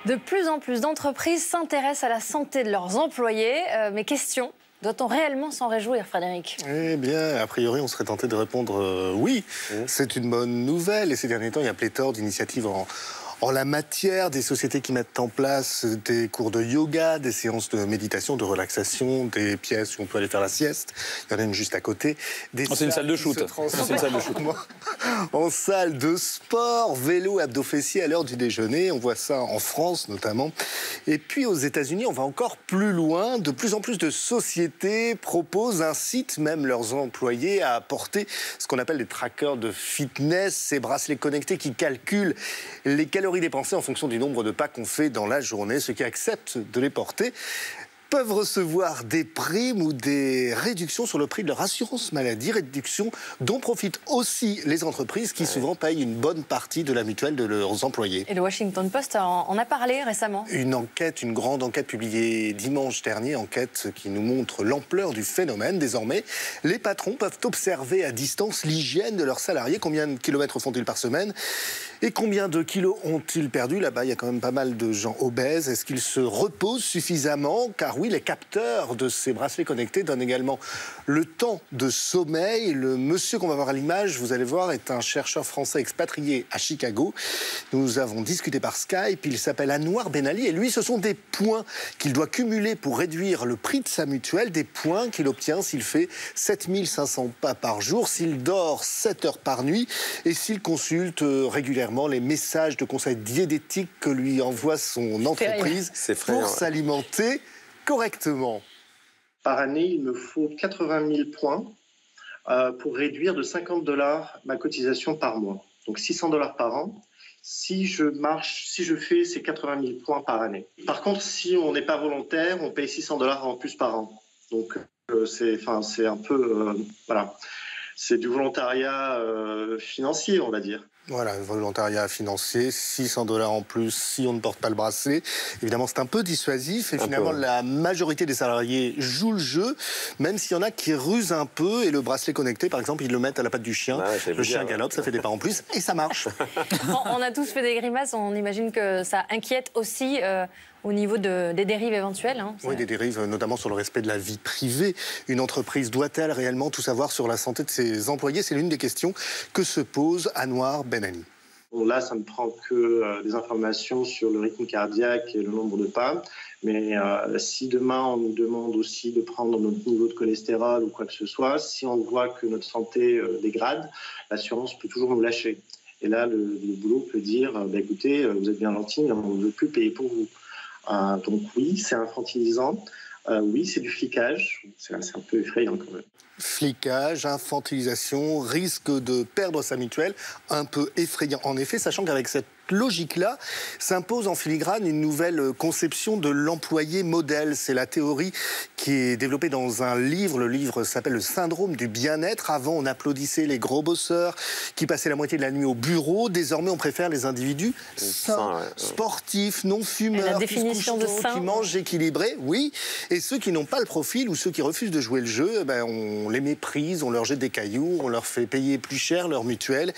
De plus en plus d'entreprises s'intéressent à la santé de leurs employés. Mais question, doit-on réellement s'en réjouir, Frédéric? Eh bien, a priori, on serait tenté de répondre oui. C'est une bonne nouvelle. Et ces derniers temps, il y a pléthore d'initiatives en la matière, des sociétés qui mettent en place des cours de yoga, des séances de méditation, de relaxation, des pièces où on peut aller faire la sieste. Il y en a une juste à côté. C'est une salle de shoot. C'est une salle de shoot. En salle de sport, vélo, abdos fessiers à l'heure du déjeuner. On voit ça en France notamment. Et puis aux États-Unis, on va encore plus loin. De plus en plus de sociétés proposent, incitent même leurs employés à apporter ce qu'on appelle des trackers de fitness, ces bracelets connectés qui calculent les calories dépensées en fonction du nombre de pas qu'on fait dans la journée. Ceux qui acceptent de les porter peuvent recevoir des primes ou des réductions sur le prix de leur assurance maladie, réductions dont profitent aussi les entreprises qui souvent payent une bonne partie de la mutuelle de leurs employés. Et le Washington Post en a parlé récemment. Une grande enquête publiée dimanche dernier, enquête qui nous montre l'ampleur du phénomène. Désormais, les patrons peuvent observer à distance l'hygiène de leurs salariés. Combien de kilomètres font-ils par semaine? Et combien de kilos ont-ils perdu? Là-bas, il y a quand même pas mal de gens obèses. Est-ce qu'ils se reposent suffisamment? Car oui, les capteurs de ces bracelets connectés donnent également le temps de sommeil. Le monsieur qu'on va voir à l'image, vous allez voir, est un chercheur français expatrié à Chicago. Nous avons discuté par Skype. Il s'appelle Anouar Ben Ali et lui, ce sont des points qu'il doit cumuler pour réduire le prix de sa mutuelle. Des points qu'il obtient s'il fait 7500 pas par jour, s'il dort 7 heures par nuit et s'il consulte régulièrement les messages de conseils diététiques que lui envoie son entreprise pour s'alimenter correctement. Par année, il me faut 80 000 points pour réduire de $50 ma cotisation par mois. Donc $600 par an. Si je fais ces 80 000 points par année. Par contre, si on n'est pas volontaire, on paye $600 en plus par an. Donc c'est un peu voilà. C'est du volontariat financier, on va dire. Voilà, volontariat financier, $600 en plus si on ne porte pas le bracelet. Évidemment, c'est un peu dissuasif et finalement, la majorité des salariés jouent le jeu, même s'il y en a qui rusent un peu. Et le bracelet connecté, par exemple, ils le mettent à la patte du chien. Le chien galope, ça fait des pas en plus et ça marche. On a tous fait des grimaces, on imagine que ça inquiète aussi au niveau des dérives éventuelles. Hein, oui, des dérives, notamment sur le respect de la vie privée. Une entreprise doit-elle réellement tout savoir sur la santé de ses employés? C'est l'une des questions que se pose Anouar Ben Ali. Bon, là, ça ne prend que des informations sur le rythme cardiaque et le nombre de pas. Mais si demain, on nous demande aussi de prendre notre niveau de cholestérol ou quoi que ce soit, si on voit que notre santé dégrade, l'assurance peut toujours nous lâcher. Et là, le boulot peut dire, écoutez, vous êtes bien gentil, mais on ne veut plus payer pour vous. Donc oui, c'est infantilisant. Oui, c'est du flicage. C'est un peu effrayant quand même. Flicage, infantilisation, risque de perdre sa mutuelle, un peu effrayant en effet, sachant qu'avec cette logique-là, s'impose en filigrane une nouvelle conception de l'employé modèle. C'est la théorie qui est développée dans un livre. Le livre s'appelle Le syndrome du bien-être. Avant, on applaudissait les gros bosseurs qui passaient la moitié de la nuit au bureau. Désormais, on préfère les individus sains, sportifs, non fumeurs, la définition de sain, qui mangent équilibré, oui. Et ceux qui n'ont pas le profil ou ceux qui refusent de jouer le jeu, on les méprise, on leur jette des cailloux, on leur fait payer plus cher leur mutuelle.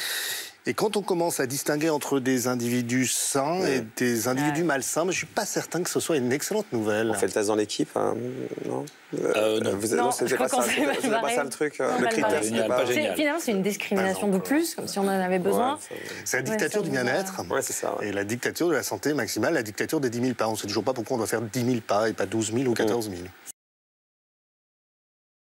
Et quand on commence à distinguer entre des individus sains et des individus malsains, je ne suis pas certain que ce soit une excellente nouvelle. On fait le test dans l'équipe, non non, c'était pas ça le truc, le critère. Finalement, c'est une discrimination de plus, comme si on en avait besoin. C'est la dictature du bien-être et la dictature de la santé maximale, la dictature des 10 000 pas. On ne sait toujours pas pourquoi on doit faire 10 000 pas et pas 12 000 ou 14 000.